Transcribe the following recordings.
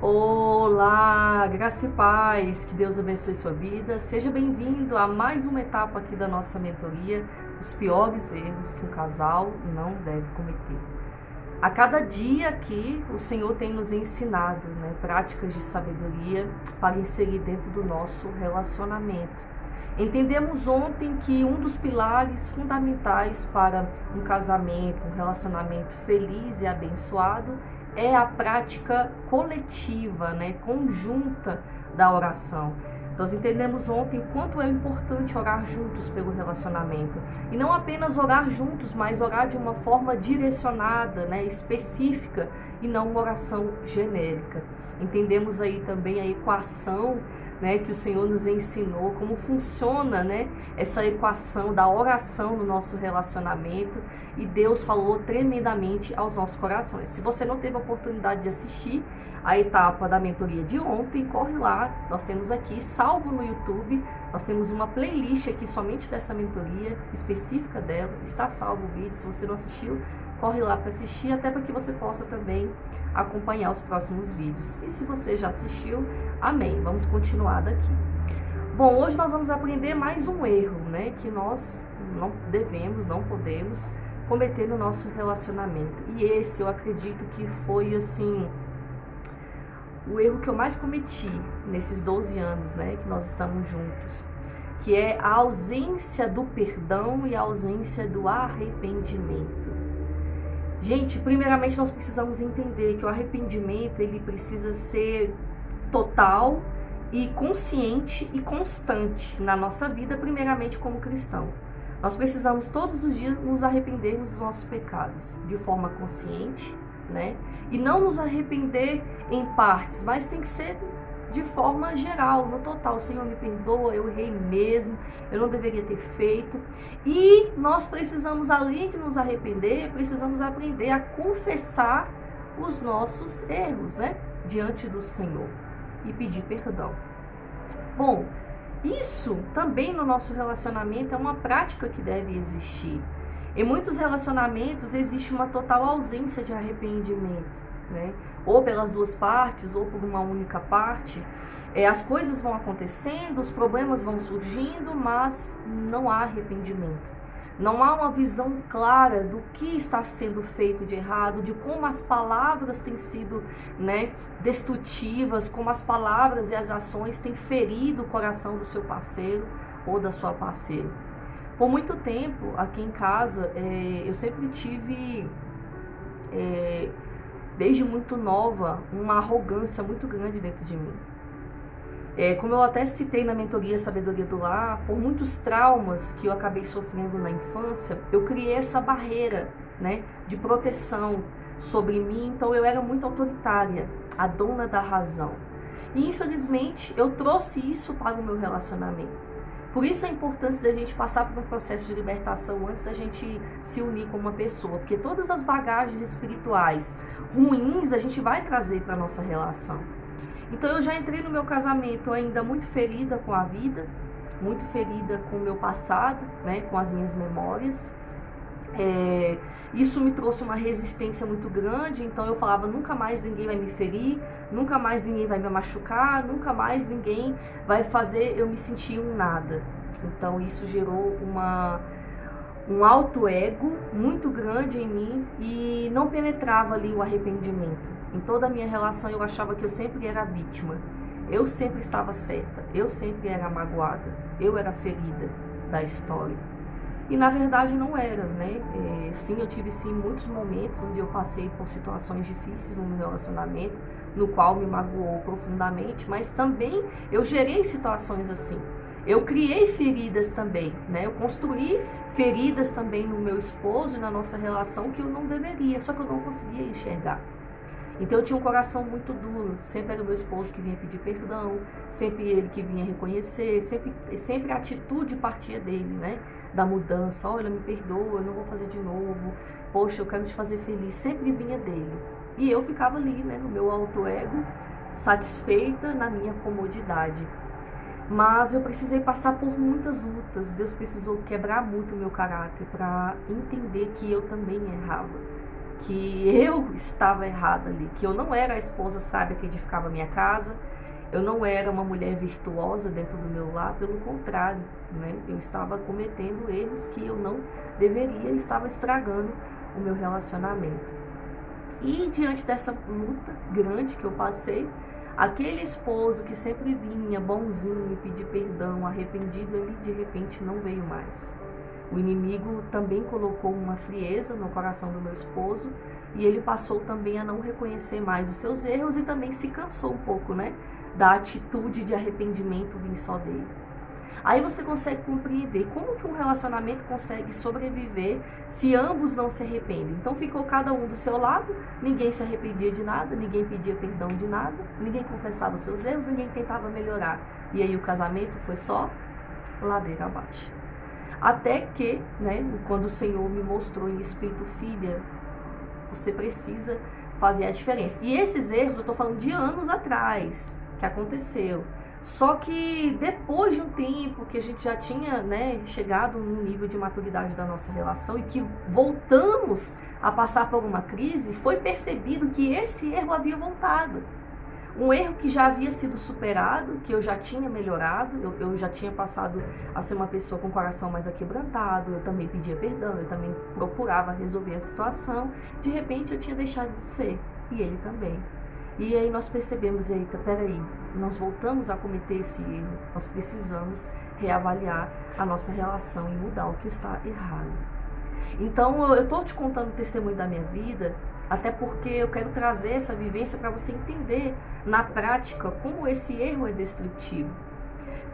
Olá, graça e paz, que Deus abençoe sua vida. Seja bem-vindo a mais uma etapa aqui da nossa mentoria, os piores erros que um casal não deve cometer. A cada dia aqui, o Senhor tem nos ensinado, práticas de sabedoria para inserir dentro do nosso relacionamento. Entendemos ontem que um dos pilares fundamentais para um casamento, um relacionamento feliz e abençoado é a prática coletiva, conjunta da oração. Nós entendemos ontem quanto é importante orar juntos pelo relacionamento. E não apenas orar juntos, mas orar de uma forma direcionada, específica, e não uma oração genérica. Entendemos aí também a equação que o Senhor nos ensinou, como funciona essa equação da oração no nosso relacionamento, e Deus falou tremendamente aos nossos corações. Se você não teve a oportunidade de assistir a etapa da mentoria de ontem, corre lá, nós temos aqui, salvo no YouTube, nós temos uma playlist aqui somente dessa mentoria, específica dela, está salvo o vídeo. Se você não assistiu, corre lá para assistir, até para que você possa também acompanhar os próximos vídeos. E se você já assistiu, amém. Vamos continuar daqui. Bom, hoje nós vamos aprender mais um erro, que nós não devemos, não podemos cometer no nosso relacionamento. E esse eu acredito que foi, assim, o erro que eu mais cometi nesses 12 anos, que nós estamos juntos, que é a ausência do perdão e a ausência do arrependimento. Gente, primeiramente nós precisamos entender que o arrependimento, ele precisa ser total e consciente e constante na nossa vida, primeiramente como cristão. Nós precisamos todos os dias nos arrependermos dos nossos pecados, de forma consciente, e não nos arrepender em partes, mas tem que ser de forma geral, no total. Senhor, me perdoa, eu errei mesmo, eu não deveria ter feito. E nós precisamos, além de nos arrepender, precisamos aprender a confessar os nossos erros, diante do Senhor, e pedir perdão. Bom, isso também no nosso relacionamento é uma prática que deve existir. Em muitos relacionamentos existe uma total ausência de arrependimento, ou pelas duas partes, ou por uma única parte. As coisas vão acontecendo, os problemas vão surgindo, mas não há arrependimento. Não há uma visão clara do que está sendo feito de errado, de como as palavras têm sido destrutivas, como as palavras e as ações têm ferido o coração do seu parceiro ou da sua parceira. Por muito tempo, aqui em casa, eu sempre tive, desde muito nova, uma arrogância muito grande dentro de mim. Como eu até citei na mentoria Sabedoria do Lar, por muitos traumas que eu acabei sofrendo na infância, eu criei essa barreira, de proteção sobre mim. Então eu era muito autoritária, a dona da razão. E infelizmente eu trouxe isso para o meu relacionamento. Por isso a importância da gente passar por um processo de libertação antes da gente se unir com uma pessoa. Porque todas as bagagens espirituais ruins a gente vai trazer para a nossa relação. Então eu já entrei no meu casamento ainda muito ferida com a vida, muito ferida com o meu passado, com as minhas memórias. Isso me trouxe uma resistência muito grande, então eu falava, nunca mais ninguém vai me ferir, nunca mais ninguém vai me machucar, nunca mais ninguém vai fazer eu me sentir um nada. Então isso gerou um alto ego muito grande em mim e não penetrava ali o arrependimento. Em toda a minha relação eu achava que eu sempre era vítima, eu sempre estava certa, eu sempre era magoada, eu era ferida da história. E na verdade não era, Sim, eu tive sim muitos momentos onde eu passei por situações difíceis no meu relacionamento, no qual me magoou profundamente, mas também eu gerei situações assim. Eu criei feridas também, Eu construí feridas também no meu esposo e na nossa relação que eu não deveria, só que eu não conseguia enxergar. Então eu tinha um coração muito duro, sempre era o meu esposo que vinha pedir perdão, sempre ele que vinha reconhecer, sempre a atitude partia dele, da mudança. Olha, me perdoa, eu não vou fazer de novo, poxa, eu quero te fazer feliz, sempre vinha dele. E eu ficava ali, no meu alto ego, satisfeita na minha comodidade. Mas eu precisei passar por muitas lutas, Deus precisou quebrar muito o meu caráter para entender que eu também errava. que eu estava errada ali, que eu não era a esposa sábia que edificava a minha casa, eu não era uma mulher virtuosa dentro do meu lar, pelo contrário, né? Eu estava cometendo erros que eu não deveria e estava estragando o meu relacionamento. E diante dessa luta grande que eu passei, aquele esposo que sempre vinha bonzinho e pedir perdão, arrependido, ele de repente não veio mais. O inimigo também colocou uma frieza no coração do meu esposo e ele passou também a não reconhecer mais os seus erros e também se cansou um pouco, né, da atitude de arrependimento vir só dele. Aí você consegue compreender como que um relacionamento consegue sobreviver se ambos não se arrependem. Então ficou cada um do seu lado, ninguém se arrependia de nada, ninguém pedia perdão de nada, ninguém confessava os seus erros, ninguém tentava melhorar. E aí o casamento foi só ladeira abaixo. Até que, né, quando o Senhor me mostrou em espírito, filha, você precisa fazer a diferença. E esses erros, eu estou falando de anos atrás, que aconteceu. Só que depois de um tempo que a gente já tinha, né, chegado num nível de maturidade da nossa relação e que voltamos a passar por uma crise, foi percebido que esse erro havia voltado. Um erro que já havia sido superado, que eu já tinha melhorado, eu já tinha passado a ser uma pessoa com o coração mais aquebrantado, eu também pedia perdão, eu também procurava resolver a situação. De repente eu tinha deixado de ser, e ele também. E aí nós percebemos, eita, peraí, nós voltamos a cometer esse erro, nós precisamos reavaliar a nossa relação e mudar o que está errado. Então eu estou te contando o testemunho da minha vida, até porque eu quero trazer essa vivência para você entender na prática como esse erro é destrutivo.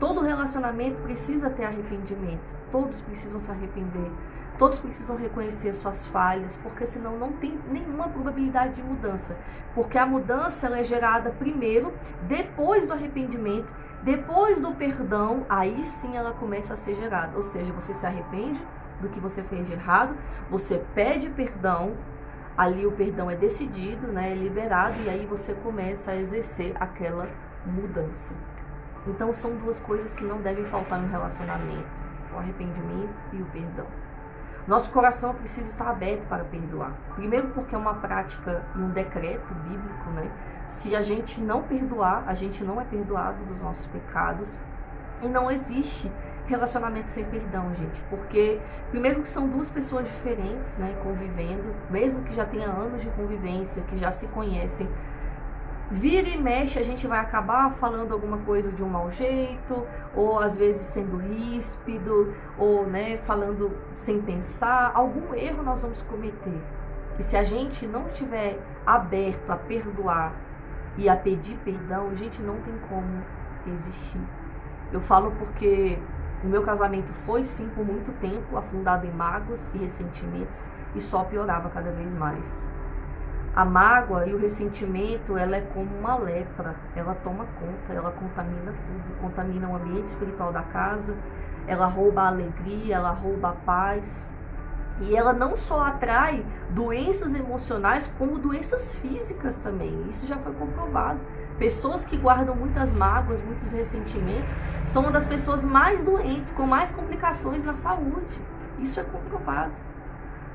Todo relacionamento precisa ter arrependimento, todos precisam se arrepender, todos precisam reconhecer suas falhas, porque senão não tem nenhuma probabilidade de mudança. Porque a mudança ela é gerada primeiro, depois do arrependimento, depois do perdão, aí sim ela começa a ser gerada. Ou seja, você se arrepende do que você fez de errado, você pede perdão, ali o perdão é decidido, né, é liberado, e aí você começa a exercer aquela mudança. Então são duas coisas que não devem faltar no relacionamento, o arrependimento e o perdão. Nosso coração precisa estar aberto para perdoar. Primeiro porque é uma prática e um decreto bíblico, né? Se a gente não perdoar, a gente não é perdoado dos nossos pecados. E não existe relacionamento sem perdão, gente. Porque, primeiro que são duas pessoas diferentes, né? Convivendo, mesmo que já tenha anos de convivência, que já se conhecem. Vira e mexe, a gente vai acabar falando alguma coisa de um mau jeito, ou às vezes sendo ríspido, ou né, falando sem pensar. Algum erro nós vamos cometer. E se a gente não estiver aberto a perdoar e a pedir perdão, a gente não tem como existir. Eu falo porque o meu casamento foi sim por muito tempo afundado em mágoas e ressentimentos e só piorava cada vez mais. A mágoa e o ressentimento, ela é como uma lepra, ela toma conta, ela contamina tudo, contamina o ambiente espiritual da casa, ela rouba a alegria, ela rouba a paz, e ela não só atrai doenças emocionais, como doenças físicas também, isso já foi comprovado. Pessoas que guardam muitas mágoas, muitos ressentimentos, são uma das pessoas mais doentes, com mais complicações na saúde, isso é comprovado.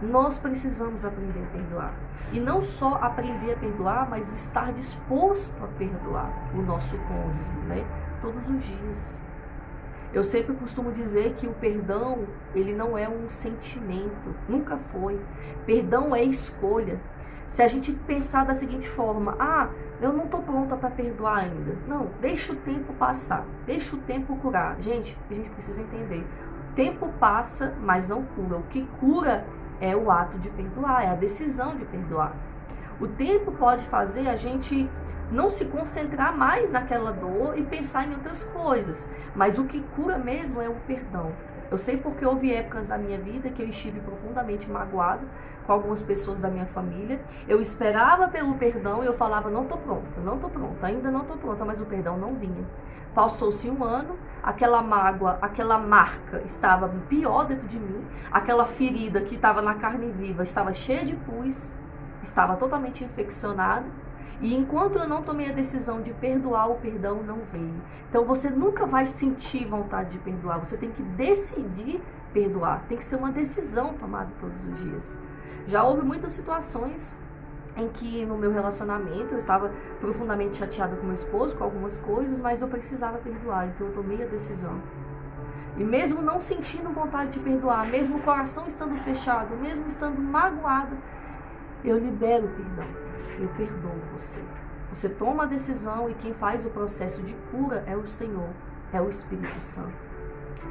Nós precisamos aprender a perdoar. E não só aprender a perdoar, mas estar disposto a perdoar o nosso cônjuge, né? Todos os dias. Eu sempre costumo dizer que o perdão, ele não é um sentimento, nunca foi. Perdão é escolha. Se a gente pensar da seguinte forma, eu não estou pronta para perdoar ainda. Não, deixa o tempo passar, deixa o tempo curar. Gente, a gente precisa entender. O tempo passa, mas não cura. O que cura é o ato de perdoar, é a decisão de perdoar. O tempo pode fazer a gente não se concentrar mais naquela dor e pensar em outras coisas, mas o que cura mesmo é o perdão. Eu sei porque houve épocas da minha vida que eu estive profundamente magoado com algumas pessoas da minha família. Eu esperava pelo perdão e eu falava, não estou pronta, ainda não estou pronta, mas o perdão não vinha. Passou-se um ano, aquela mágoa, aquela marca estava pior dentro de mim, aquela ferida que estava na carne viva estava cheia de pus, estava totalmente infeccionada, e enquanto eu não tomei a decisão de perdoar, o perdão não veio. Então você nunca vai sentir vontade de perdoar, você tem que decidir perdoar, tem que ser uma decisão tomada todos os dias. Já houve muitas situações em que no meu relacionamento eu estava profundamente chateada com meu esposo, com algumas coisas, mas eu precisava perdoar, então eu tomei a decisão. E mesmo não sentindo vontade de perdoar, mesmo o coração estando fechado, mesmo estando magoada, eu libero o perdão, eu perdoo você. Você toma a decisão e quem faz o processo de cura é o Senhor, é o Espírito Santo.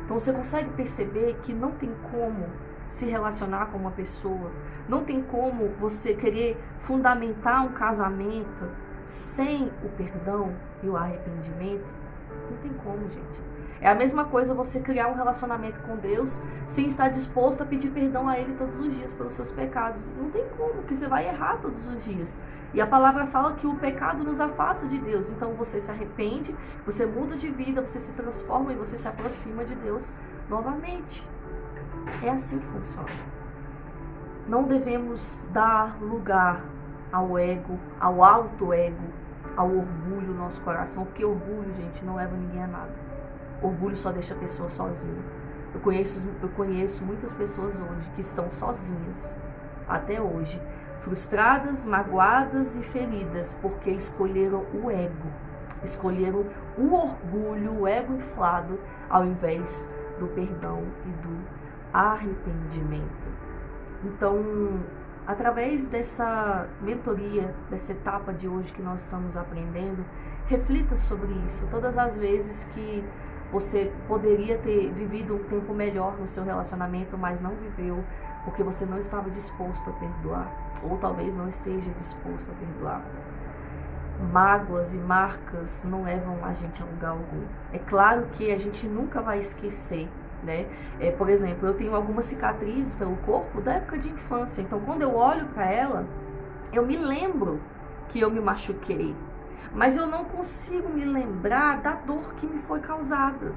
Então você consegue perceber que não tem como se relacionar com uma pessoa, não tem como você querer fundamentar um casamento sem o perdão e o arrependimento? Não tem como, gente. É a mesma coisa você criar um relacionamento com Deus sem estar disposto a pedir perdão a Ele todos os dias pelos seus pecados. Não tem como, porque você vai errar todos os dias. E a palavra fala que o pecado nos afasta de Deus. Então você se arrepende, você muda de vida, você se transforma e você se aproxima de Deus novamente. É assim que funciona. Não devemos dar lugar ao ego, ao alto ego, ao orgulho no nosso coração, porque orgulho, gente, não leva ninguém a nada. Orgulho só deixa a pessoa sozinha. Eu conheço muitas pessoas hoje que estão sozinhas, até hoje, frustradas, magoadas e feridas, porque escolheram o ego, escolheram o orgulho, o ego inflado, ao invés do perdão e do arrependimento. Então, através dessa mentoria, dessa etapa de hoje que nós estamos aprendendo, reflita sobre isso. Todas as vezes que você poderia ter vivido um tempo melhor no seu relacionamento, mas não viveu, porque você não estava disposto a perdoar, ou talvez não esteja disposto a perdoar. Mágoas e marcas não levam a gente a lugar algum. É claro que a gente nunca vai esquecer, né? Por exemplo, eu tenho algumas cicatrizes pelo corpo da época de infância, então quando eu olho para ela, eu me lembro que eu me machuquei, mas eu não consigo me lembrar da dor que me foi causada.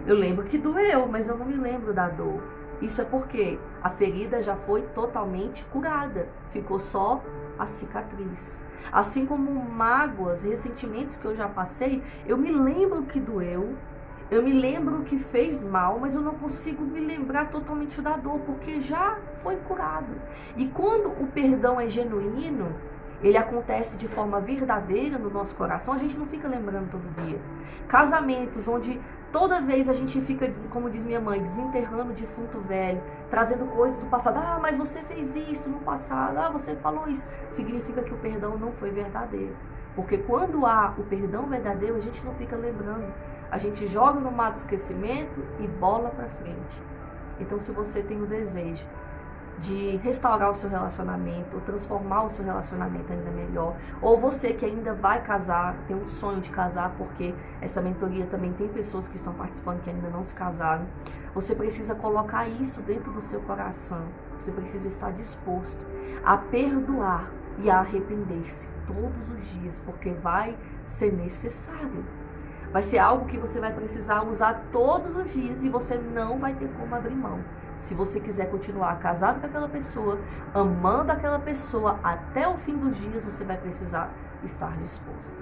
Eu lembro que doeu, mas eu não me lembro da dor. Isso é porque a ferida já foi totalmente curada, ficou só a cicatriz. Assim como mágoas e ressentimentos que eu já passei, eu me lembro que doeu, eu me lembro que fez mal, mas eu não consigo me lembrar totalmente da dor, porque já foi curado. E quando o perdão é genuíno, ele acontece de forma verdadeira no nosso coração, a gente não fica lembrando todo dia. Casamentos onde toda vez a gente fica, como diz minha mãe, desenterrando o defunto velho, trazendo coisas do passado. Ah, mas você fez isso no passado, ah, você falou isso. Significa que o perdão não foi verdadeiro. Porque quando há o perdão verdadeiro, a gente não fica lembrando. A gente joga no mar do esquecimento e bola para frente. Então, se você tem o desejo de restaurar o seu relacionamento, ou transformar o seu relacionamento ainda melhor, ou você que ainda vai casar, tem um sonho de casar, porque essa mentoria também tem pessoas que estão participando que ainda não se casaram, você precisa colocar isso dentro do seu coração, você precisa estar disposto a perdoar e a arrepender-se todos os dias, porque vai ser necessário. Vai ser algo que você vai precisar usar todos os dias e você não vai ter como abrir mão. Se você quiser continuar casado com aquela pessoa, amando aquela pessoa até o fim dos dias, você vai precisar estar disposto.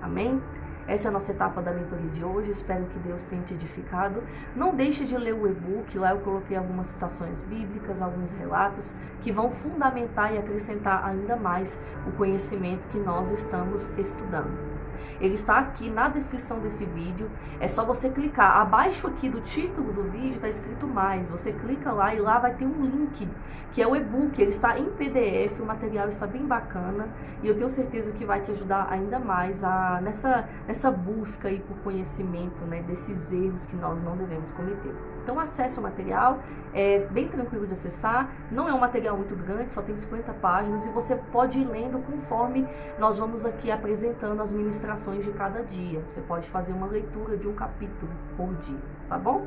Amém? Essa é a nossa etapa da mentoria de hoje. Espero que Deus tenha te edificado. Não deixe de ler o e-book. Lá eu coloquei algumas citações bíblicas, alguns relatos que vão fundamentar e acrescentar ainda mais o conhecimento que nós estamos estudando. Ele está aqui na descrição desse vídeo, é só você clicar. Abaixo aqui do título do vídeo está escrito mais, você clica lá e lá vai ter um link, que é o e-book, ele está em PDF, o material está bem bacana e eu tenho certeza que vai te ajudar ainda mais nessa busca aí por conhecimento, né, desses erros que nós não devemos cometer. Então acesse o material, é bem tranquilo de acessar, não é um material muito grande, só tem 50 páginas e você pode ir lendo conforme nós vamos aqui apresentando as ministrações de cada dia. Você pode fazer uma leitura de um capítulo por dia, tá bom?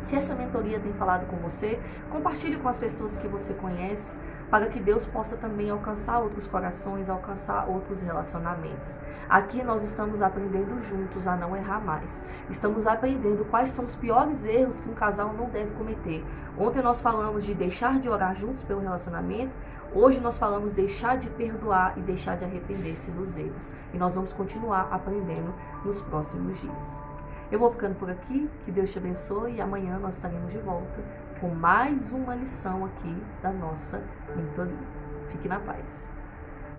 Se essa mentoria tem falado com você, compartilhe com as pessoas que você conhece, para que Deus possa também alcançar outros corações, alcançar outros relacionamentos. Aqui nós estamos aprendendo juntos a não errar mais. Estamos aprendendo quais são os piores erros que um casal não deve cometer. Ontem nós falamos de deixar de orar juntos pelo relacionamento. Hoje nós falamos deixar de perdoar e deixar de arrepender-se dos erros. E nós vamos continuar aprendendo nos próximos dias. Eu vou ficando por aqui, que Deus te abençoe e amanhã nós estaremos de volta com mais uma lição aqui da nossa mentoria. Fique na paz.